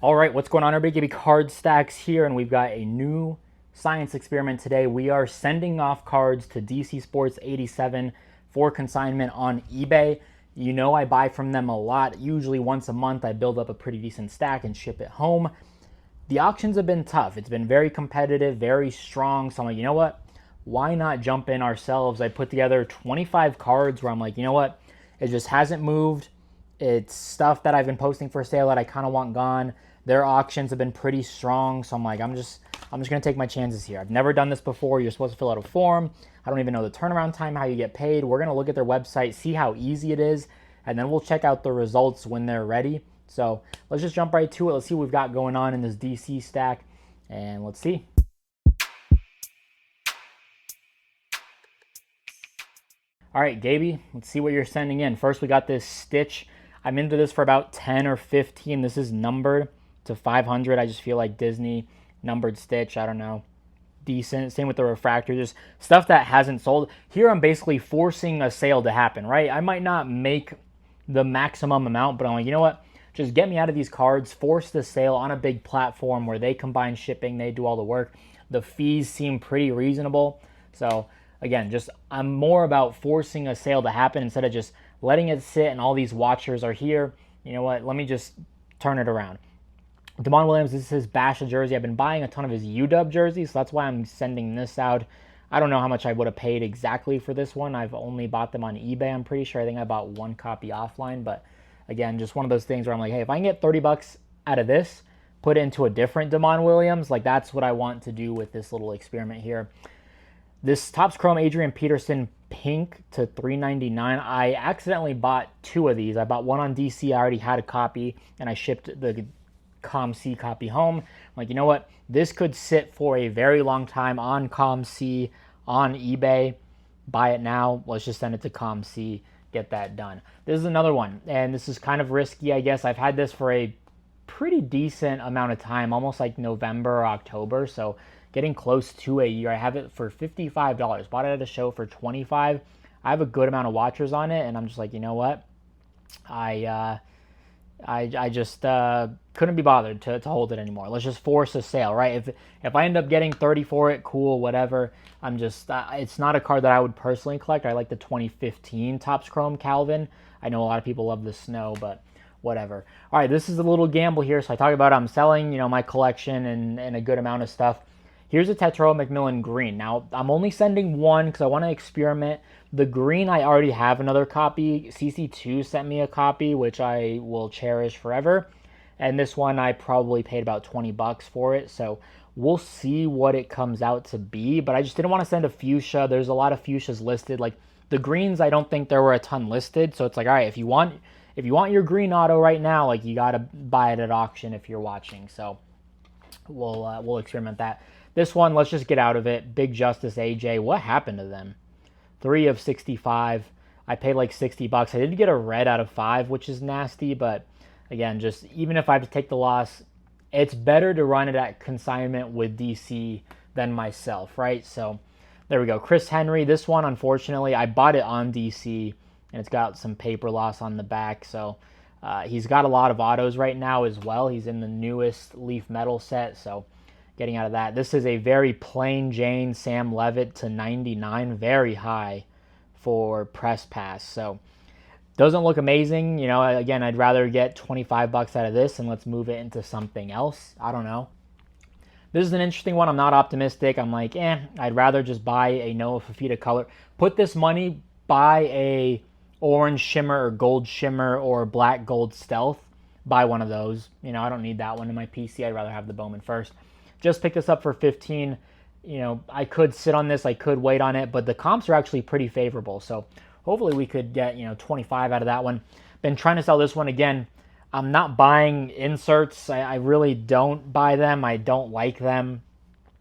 All right, what's going on, everybody? KB Card Stacks here, and we've got a new science experiment today. We are sending off cards to DCSports87 for consignment on eBay. You know I buy from them a lot. Usually once a month, I build up a pretty decent stack and ship it home. The auctions have been tough. It's been very competitive, very strong. So I'm like, you know what? Why not jump in ourselves? I put together 25 cards where I'm like, you know what? It just hasn't moved. It's stuff that I've been posting for sale that I kind of want gone. Their auctions have been pretty strong, so I'm like, I'm just gonna take my chances here. I've never done this before. You're supposed to fill out a form. I don't even know the turnaround time, how you get paid. We're gonna look at their website, see how easy it is, and then we'll check out the results when they're ready. So let's just jump right to it. Let's see what we've got going on in this DC stack, and let's see. All right, Gaby, let's see what you're sending in. First, we got this Stitch. I'm into this for about 10 or 15. This is numbered to 500. I just feel like Disney numbered Stitch. I don't know. Decent. Same with the refractor. Just stuff that hasn't sold. Here I'm basically forcing a sale to happen, right? I might not make the maximum amount, but I'm like, you know what? Just get me out of these cards. Force the sale on a big platform where they combine shipping. They do all the work. The fees seem pretty reasonable. So again, just I'm more about forcing a sale to happen instead of just letting it sit and all these watchers are here. You know what? Let me just turn it around. Damon Williams, this is his Basha jersey. I've been buying a ton of his UW jerseys, so that's why I'm sending this out. I don't know how much I would have paid exactly for this one. I've only bought them on eBay, I'm pretty sure. I think I bought one copy offline, but again, just one of those things where I'm like, hey, if I can get 30 bucks out of this, put it into a different Damon Williams, like that's what I want to do with this little experiment here. This Topps Chrome Adrian Peterson pink to $3.99. I accidentally bought two of these. I bought one on DC. I already had a copy, and I shipped the ComC copy home. I'm like, you know what? This could sit for a very long time on ComC, on eBay. Buy it now. Let's just send it to ComC. Get that done. This is another one, and this is kind of risky, I guess. I've had this for a pretty decent amount of time, almost like November or October, so getting close to a year. I have it for $55. Bought it at a show for $25. I have a good amount of watchers on it, and I'm just like, you know what? I just couldn't be bothered to hold it anymore. Let's just force a sale, right? If I end up getting 30 for it, cool, whatever. I'm just it's not a card that I would personally collect. I like the 2015 Topps Chrome Calvin. I know a lot of people love the snow, but whatever. All right, this is a little gamble here. So I talk about I'm selling, you know, my collection and a good amount of stuff. Here's a Tetro McMillan green. Now, I'm only sending one because I want to experiment. The green, I already have another copy. CC2 sent me a copy, which I will cherish forever. And this one, I probably paid about 20 bucks for it. So we'll see what it comes out to be. But I just didn't want to send a fuchsia. There's a lot of fuchsias listed. Like the greens, I don't think there were a ton listed. So it's like, all right, if you want your green auto right now, like you got to buy it at auction if you're watching. So we'll experiment that. This one, let's just get out of it. Big Justice AJ. What happened to them? 3 of 65. I paid like 60 bucks. I did get a red out of 5, which is nasty. But again, just even if I have to take the loss, it's better to run it at consignment with DC than myself, right? So there we go. Chris Henry. This one, unfortunately, I bought it on DC, and it's got some paper loss on the back. So he's got a lot of autos right now as well. He's in the newest Leaf Metal set, so getting out of that. This is a very plain Jane Sam Levitt to 99, very high for press pass. So doesn't look amazing. You know, again, I'd rather get 25 bucks out of this and let's move it into something else. I don't know. This is an interesting one. I'm not optimistic. I'm like, I'd rather just buy a Noah Fafita color. Put this money, buy a orange shimmer or gold shimmer or black gold stealth. Buy one of those. You know, I don't need that one in my PC. I'd rather have the Bowman first. Just picked this up for 15. You know, I could sit on this. I could wait on it. But the comps are actually pretty favorable. So hopefully we could get, 25 out of that one. Been trying to sell this one again. I'm not buying inserts. I really don't buy them. I don't like them.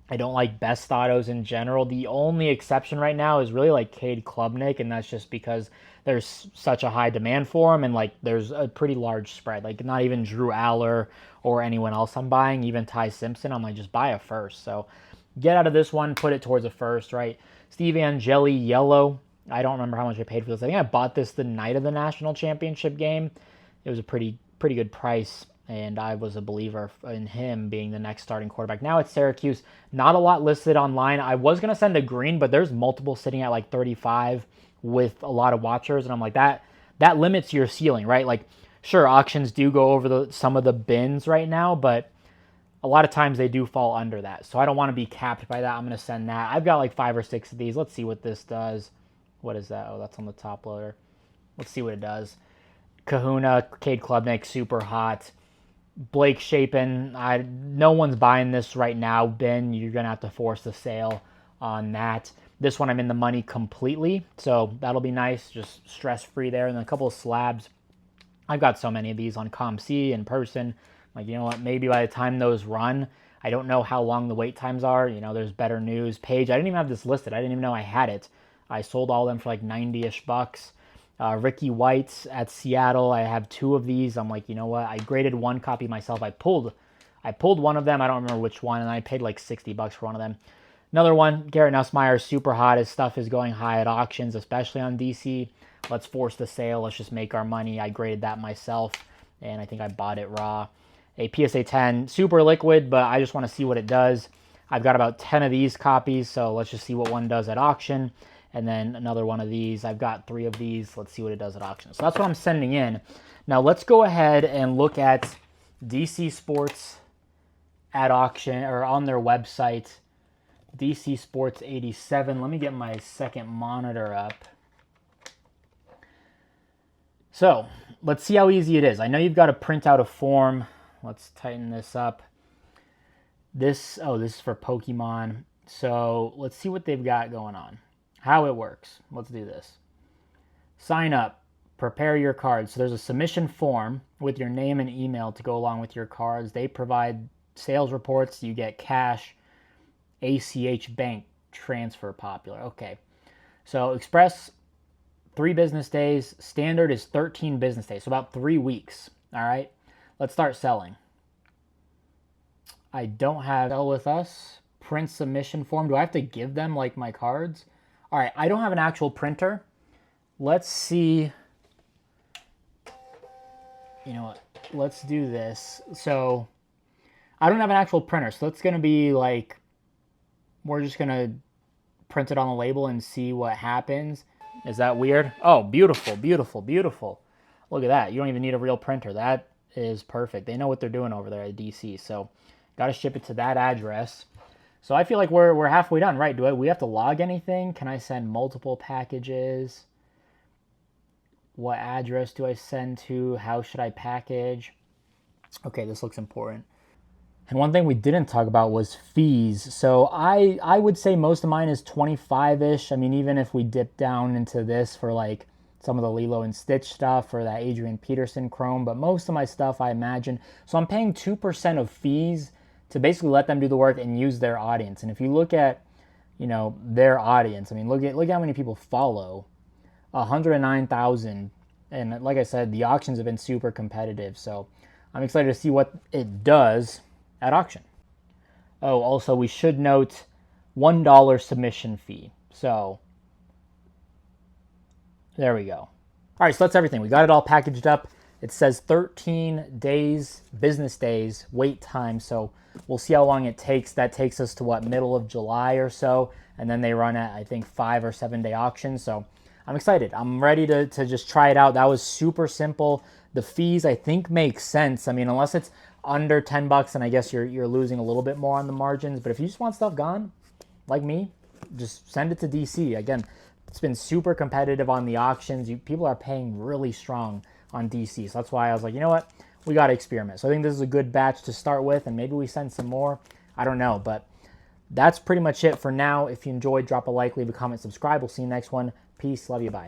I don't like best autos in general. The only exception right now is really like Cade Klubnik, and that's just because there's such a high demand for him, and like there's a pretty large spread. Like not even Drew Aller or anyone else I'm buying, even Ty Simpson, I'm like, just buy a first. So get out of this one, put it towards a first, right? Steve Angeli yellow. I don't remember how much I paid for this. I think I bought this the night of the national championship game. It was a pretty good price. and I was a believer in him being the next starting quarterback. Now it's Syracuse. Not a lot listed online. I was going to send a green, but there's multiple sitting at like 35 with a lot of watchers, and I'm like, that limits your ceiling, right? Like, sure, auctions do go over some of the bins right now, but a lot of times they do fall under that. So I don't want to be capped by that. I'm going to send that. I've got like 5 or 6 of these. Let's see what this does. What is that? Oh, that's on the top loader. Let's see what it does. Kahuna, Cade Klubnik, super hot. Blake Shapen, no one's buying this right now. Ben, you're going to have to force the sale on that. This one I'm in the money completely, so that'll be nice. Just stress-free there. And then a couple of slabs. I've got so many of these on ComC in person. Like, you know what, maybe by the time those run, I don't know how long the wait times are. You know, there's better news. Page, I didn't even have this listed. I didn't even know I had it. I sold all of them for like 90-ish bucks. Ricky White at Seattle, I have 2 of these. I'm like, you know what, I graded 1 copy myself. I pulled one of them. I don't remember which one, and I paid like 60 bucks for one of them. Another one, Garrett Nussmeier, super hot. His stuff is going high at auctions, especially on DC. Let's force the sale. Let's just make our money. I graded that myself, and I think I bought it raw. A PSA 10, super liquid, but I just want to see what it does. I've got about 10 of these copies, so let's just see what one does at auction. And then another one of these. I've got 3 of these. Let's see what it does at auction. So that's what I'm sending in. Now let's go ahead and look at DC Sports at auction, or on their website, DCSports87. Let me get my second monitor up. So let's see how easy it is. I know you've got to print out a form. Let's tighten this up. This is for Pokemon. So let's see what they've got going on. How it works. Let's do this. Sign up. Prepare your cards. So there's a submission form with your name and email to go along with your cards. They provide sales reports. You get cash. ACH bank transfer popular. Okay. So Express, 3 business days. Standard is 13 business days. So about 3 weeks. All right. Let's start selling. I don't have sell with us. Print submission form. Do I have to give them like my cards? All right, I don't have an actual printer. Let's see. You know what? Let's do this. So I don't have an actual printer, so it's going to be like, we're just going to print it on the label and see what happens. Is that weird? Oh, beautiful, beautiful, beautiful. Look at that. You don't even need a real printer. That is perfect. They know what they're doing over there at DC. So got to ship it to that address. So I feel like we're halfway done, right? Do we have to log anything? Can I send multiple packages? What address do I send to? How should I package? Okay, this looks important. And one thing we didn't talk about was fees. So I would say most of mine is 25-ish. I mean, even if we dip down into this for like some of the Lilo and Stitch stuff or that Adrian Peterson Chrome, but most of my stuff I imagine. So I'm paying 2% of fees to basically let them do the work and use their audience. And if you look at, you know, their audience, I mean, look at how many people follow. 109,000. And like I said, the auctions have been super competitive. So I'm excited to see what it does at auction. Oh, also we should note $1 submission fee. So there we go. All right, so that's everything. We got it all packaged up. It says 13 days, business days, wait time. So we'll see how long it takes. That takes us to what, middle of July or so. And then they run at, I think, 5 or 7 day auctions. So I'm excited. I'm ready to just try it out. That was super simple. The fees, I think, make sense. I mean, unless it's under 10 bucks, and I guess you're losing a little bit more on the margins. But if you just want stuff gone, like me, just send it to DC. Again, it's been super competitive on the auctions. People are paying really strong on DC. So that's why I was like, you know what? We got to experiment. So I think this is a good batch to start with, and maybe we send some more. I don't know, but that's pretty much it for now. If you enjoyed, drop a like, leave a comment, subscribe. We'll see you next one. Peace. Love you. Bye.